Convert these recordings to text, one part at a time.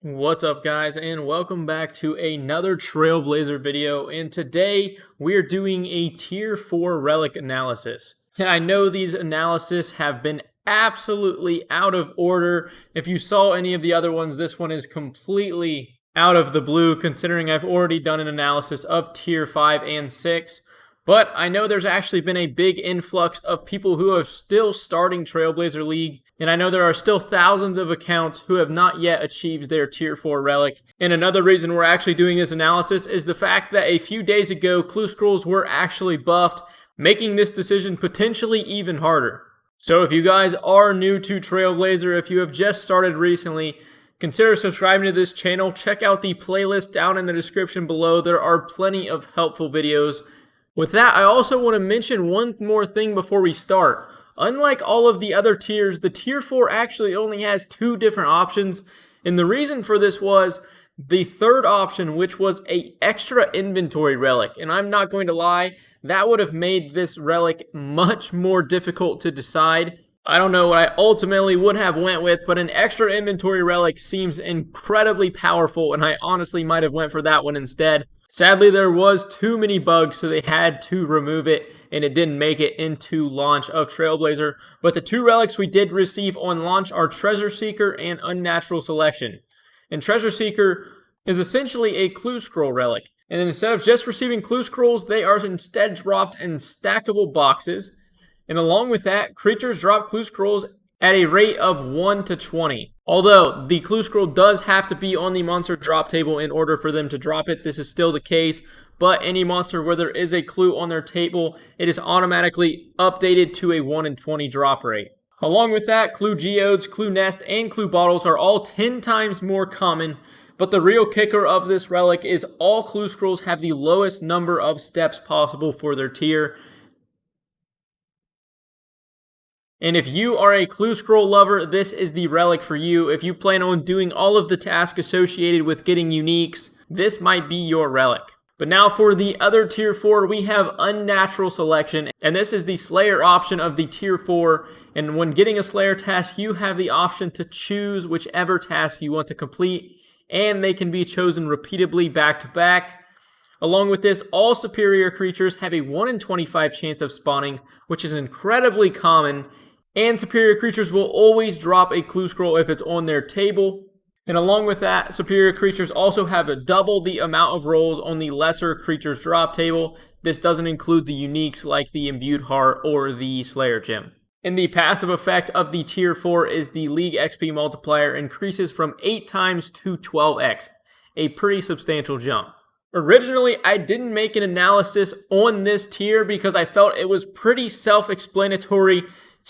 What's up, guys, and welcome back to another Trailblazer video. And today we're doing a tier 4 relic analysis. And I know these analyses have been absolutely out of order. If you saw any of the other ones, this one is completely out of the blue, considering I've already done an analysis of tier 5 and 6. But I know there's actually been a big influx of people who are still starting Trailblazer League, and I know there are still thousands of accounts who have not yet achieved their tier 4 relic. And another reason we're actually doing this analysis is the fact that a few days ago, clue scrolls were actually buffed, making this decision potentially even harder. So if you guys are new to Trailblazer, if you have just started recently, consider subscribing to this channel. Check out the playlist down in the description below. There are plenty of helpful videos. With that, I also want to mention one more thing before we start. Unlike all of the other tiers, the tier 4 actually only has 2 different options, and the reason for this was the third option, which was an extra inventory relic. And I'm not going to lie, that would have made this relic much more difficult to decide. I don't know what I ultimately would have went with, but an extra inventory relic seems incredibly powerful, and I honestly might have went for that one instead. Sadly, there was too many bugs, so they had to remove it, and it didn't make it into launch of Trailblazer. But the 2 relics we did receive on launch are Treasure Seeker and Unnatural Selection. And Treasure Seeker is essentially a clue scroll relic. And instead of just receiving clue scrolls, they are instead dropped in stackable boxes. And along with that, creatures drop clue scrolls at a rate of 1 to 20. Although the clue scroll does have to be on the monster drop table in order for them to drop it, this is still the case. But any monster where there is a clue on their table, it is automatically updated to a 1 in 20 drop rate. Along with that, clue geodes, clue nest, and clue bottles are all 10 times more common. But the real kicker of this relic is all clue scrolls have the lowest number of steps possible for their tier. And if you are a clue scroll lover, this is the relic for you. If you plan on doing all of the tasks associated with getting uniques, this might be your relic. But now for the other tier 4, we have Unnatural Selection, and this is the Slayer option of the tier 4. And when getting a Slayer task, you have the option to choose whichever task you want to complete, and they can be chosen repeatedly back to back. Along with this, all superior creatures have a 1 in 25 chance of spawning, which is incredibly common. And superior creatures will always drop a clue scroll if it's on their table. And along with that, superior creatures also have double the amount of rolls on the lesser creatures drop table. This doesn't include the uniques like the Imbued Heart or the Slayer Gem. And the passive effect of the tier 4 is the League XP multiplier increases from 8 times to 12x, a pretty substantial jump. Originally, I didn't make an analysis on this tier because I felt it was pretty self-explanatory.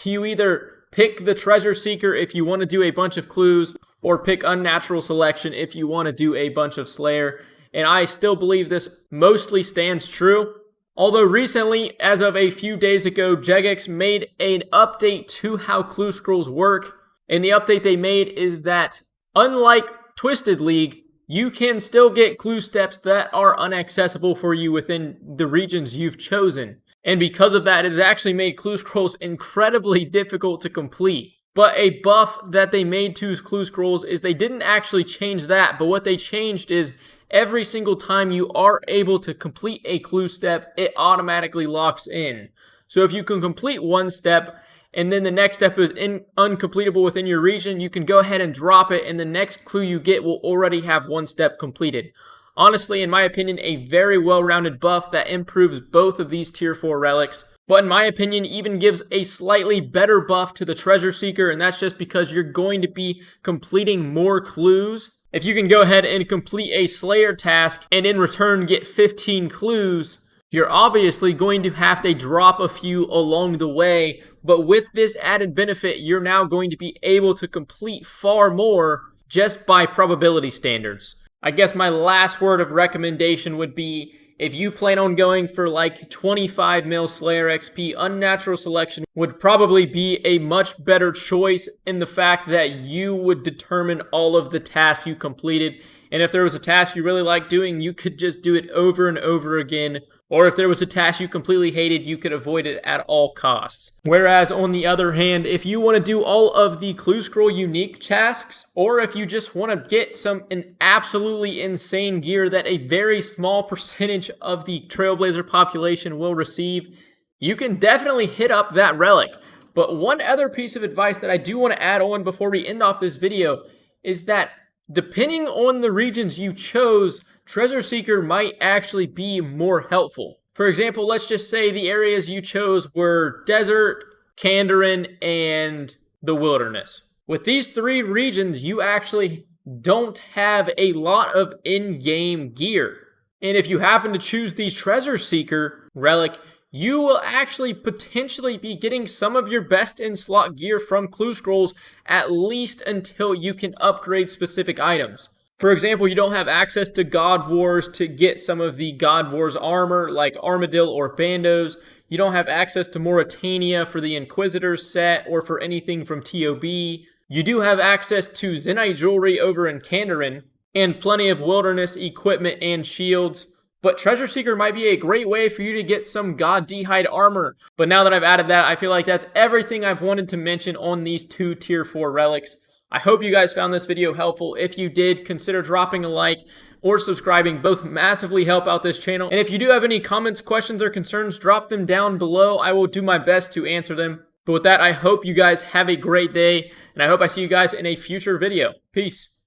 You either pick the Treasure Seeker if you want to do a bunch of clues, or pick Unnatural Selection if you want to do a bunch of Slayer. And I still believe this mostly stands true. Although recently, as of a few days ago, Jagex made an update to how clue scrolls work. And the update they made is that, unlike Twisted League, you can still get clue steps that are inaccessible for you within the regions you've chosen. And because of that, it has actually made clue scrolls incredibly difficult to complete. But a buff that they made to clue scrolls is they didn't actually change that, but what they changed is every single time you are able to complete a clue step, it automatically locks in. So if you can complete one step, and then the next step is uncompletable within your region, you can go ahead and drop it, and the next clue you get will already have one step completed. Honestly, in my opinion, a very well-rounded buff that improves both of these tier 4 relics. But in my opinion, even gives a slightly better buff to the Treasure Seeker, and that's just because you're going to be completing more clues. If you can go ahead and complete a Slayer task, and in return get 15 clues, you're obviously going to have to drop a few along the way. But with this added benefit, you're now going to be able to complete far more just by probability standards. I guess my last word of recommendation would be, if you plan on going for like 25 mil Slayer XP, Unnatural Selection would probably be a much better choice in the fact that you would determine all of the tasks you completed. And if there was a task you really liked doing, you could just do it over and over again Or if there was a task you completely hated, you could avoid it at all costs. Whereas on the other hand, if you want to do all of the Clue Scroll unique tasks, or if you just want to get an absolutely insane gear that a very small percentage of the Trailblazer population will receive, you can definitely hit up that relic. But one other piece of advice that I do want to add on before we end off this video is that depending on the regions you chose, Treasure Seeker might actually be more helpful. For example, let's just say the areas you chose were Desert, Kandarin, and the Wilderness. With these 3 regions, you actually don't have a lot of in-game gear. And if you happen to choose the Treasure Seeker relic, you will actually potentially be getting some of your best in-slot gear from Clue Scrolls, at least until you can upgrade specific items. For example, you don't have access to God Wars to get some of the God Wars armor like Armadillo or Bandos. You don't have access to Mauritania for the Inquisitor's set or for anything from TOB. You do have access to Zenyte jewelry over in Kandarin and plenty of wilderness equipment and shields. But Treasure Seeker might be a great way for you to get some God D'hide armor. But now that I've added that, I feel like that's everything I've wanted to mention on these 2 Tier 4 relics. I hope you guys found this video helpful. If you did, consider dropping a like or subscribing. Both massively help out this channel. And if you do have any comments, questions, or concerns, drop them down below. I will do my best to answer them. But with that, I hope you guys have a great day, and I hope I see you guys in a future video. Peace.